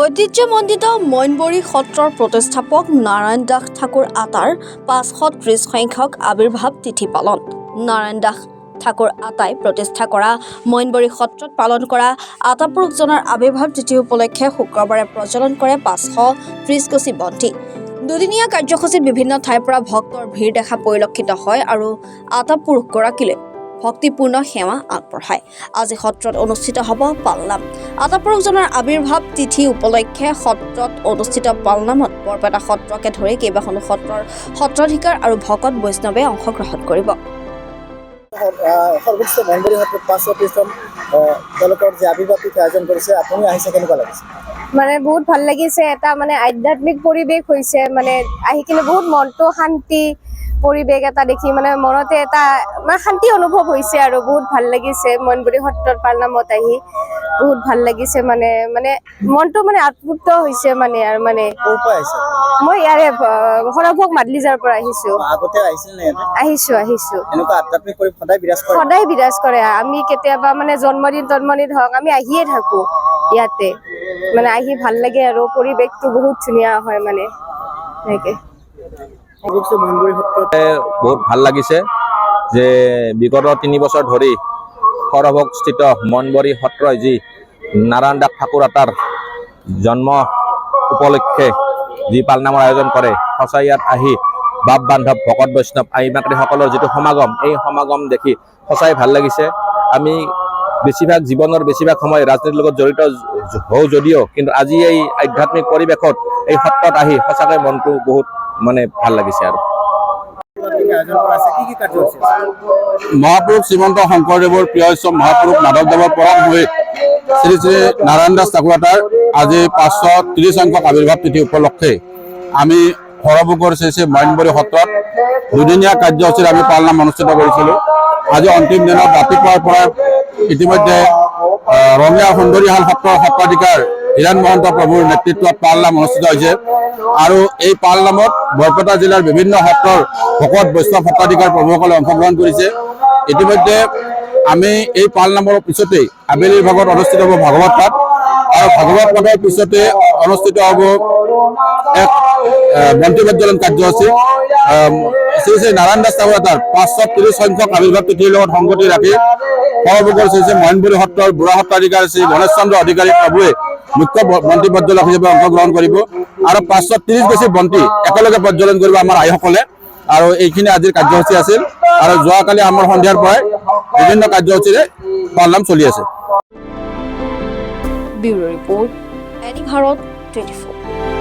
ঐতিহ্যমণ্ডিত মইনবৰী সত্ৰৰ প্ৰতিষ্ঠাপক নাৰায়ণ দাস ঠাকুৰ আতাৰ ৫৩০ সংখ্যক আৱিৰ্ভাৱ তিথি পালন। নাৰায়ণ দাস ঠাকুৰ আতাই প্ৰতিষ্ঠা কৰা মইনবৰী সত্ৰত পালন কৰা আতাপুৰুষজনৰ আৱিৰ্ভাৱ তিথি উপলক্ষে শুক্ৰবাৰে প্ৰজ্বলন কৰে ৫৩০ গছি বন্তি। দুদিনীয়া কাৰ্যসূচীত বিভিন্ন ঠাইৰ পৰা ভক্তৰ ভিৰ দেখা পৰিলক্ষিত হয় আৰু আতাপুৰুষগৰাকীলৈ ভক্তিপূৰ্ণ সেৱা আগবঢ়ায়। আজি সত্ৰত অনুষ্ঠিত হ'ব পালনাম। আতাপুৰুষজনৰ আৱিৰ্ভাৱ তিথি উপলক্ষে সত্ৰত অনুষ্ঠিত পালনামত বৰপেটা সত্ৰকে ধৰি কেইবাখনো সত্ৰৰ সত্ৰাধিকাৰ আৰু ভকত বৈষ্ণৱে অংশগ্ৰহণ কৰিব। সৰ্বোচ্চ মইনবৰী সত্ৰত ৫৩০জন তেওঁলোকৰ যে আৱিৰ্ভাৱ তিথি আয়োজন কৰিছে, আপুনি আহিছে, কেনেকুৱা লাগিছে? মানে বহুত ভাল লাগিছে। এটা মানে আধ্যাত্মিক পৰিৱেশ হৈছে, মানে আহি কিনে বহুত মনটো শান্তি পৰিৱেশ এটা দেখি মানে মনতে এটা মানে শান্তি অনুভৱ হৈছে আৰু বহুত ভাল লাগিছে। মইনবৰী সত্ৰৰ পালনামত আহি বহুত ভাল লাগিছে, মানে মনটো মানে আপ্লুত হৈছে মানে। আৰু মানে ক'ৰ পৰা আহিছে? মই ইয়াৰে সৰভোগ মাদলিজাৰ পৰা আহিছো। আগতে আহিছিল নে ইয়াতে? আহিছো। এনেকুৱা আধ্যাত্মিক পৰিৱেশ সদায় বিৰাজ কৰে? সদায় বিৰাজ কৰে। আমি কেতিয়াবা মানে জন্মদিন হওক আমি আহিয়ে থাকো ইয়াতে। মানে আহি ভাল লাগে আৰু পৰিৱেশটো বহুত ধুনীয়া হয় মানে এনেকে। বহুত ভাল লাগিছে যে বিগত ৩ বছৰ ধৰি সৰভোগস্থিত মইনবৰী সত্ৰই যি নাৰায়ণ দাস ঠাকুৰ আতাৰ জন্ম উপলক্ষে যি পালনামৰ আয়োজন কৰে, সঁচাই ইয়াত আহি বাপ বান্ধৱ ভকত বৈষ্ণৱ আহি মাতৃসকলৰ যিটো সমাগম, এই সমাগম দেখি সঁচাই ভাল লাগিছে। আমি জীৱনৰ বেছিভাগ সময় ৰাজনীতিৰ লগত জড়িত হওঁ যদিও কিন্তু আজি এই আধ্যাত্মিক পৰিৱেশত এই সত্ৰত আহি সঁচাকৈ মনটো বহুত মানে ভাল লাগিছে। আৰু মহাপুৰুষ শ্ৰীমন্ত শংকৰদেৱৰ প্ৰিয় শিষ্য মহাপুৰুষ মাধৱদেৱৰ পৰম পুৰোহিত শ্ৰী শ্ৰী নাৰায়ণ দাস ঠাকুৰ আতাৰ আজি ৫৩০ সংখ্যক আৱিৰ্ভাৱ তিথি উপলক্ষে আমি সৰভোগৰ শ্ৰী মইনবৰী সত্ৰত দুদিনীয়া কাৰ্যসূচীত আমি পালনাম অনুষ্ঠিত কৰিছিলোঁ। আজি অন্তিম দিনত ৰাতিপুৱাৰ পৰা ইতিমধ্যে ৰঙীয়া সুন্দৰীহাল সত্ৰৰ সত্ৰাধিকাৰ হীৰেণ মহন্ত প্ৰভুৰ নেতৃত্বত পালনাম অনুষ্ঠিত হৈছে আৰু এই পালনামত বৰপেটা জিলাৰ বিভিন্ন সত্ৰৰ ভকত বৈষ্ণৱ সত্ৰাধিকাৰ প্ৰভুসকলে অংশগ্ৰহণ কৰিছে। ইতিমধ্যে আমি এই পালনামৰ পিছতেই আবেলিৰ ভাগত অনুষ্ঠিত হ'ব ভাগৱত পাঠ আৰু ভাগৱত পাঠৰ পিছতে অনুষ্ঠিত হ'ব এক বন্তি প্ৰজ্বলন কাৰ্যসূচী। শ্ৰী শ্ৰী নাৰায়ণ দাস ঠাকুৰ আতাৰ ৫৩০ সংখ্যক আৱিৰ্ভাৱ তিথিৰ লগত সংগতি ৰাখি সৰভোগৰ শ্ৰী শ্ৰী মইনবৰী সত্ৰৰ বুঢ়া সত্ৰাধিকাৰ শ্ৰী গণেশ চন্দ্ৰ অধিকাৰী প্ৰভুৱে মুখ্য বন্তি প্ৰজ্বলক হিচাপে অংশগ্ৰহণ কৰিব আৰু ৫৩০ গছি বন্তি একেলগে প্ৰজ্বলন কৰিব আমাৰ আইসকলে। আৰু এইখিনি আজিৰ কাৰ্যসূচী আছিল আৰু যোৱাকালি আমাৰ সন্ধিয়াৰ পৰাই বিভিন্ন কাৰ্যসূচীৰে পালনাম চলি আছে। Bureau report, any Bharat 24।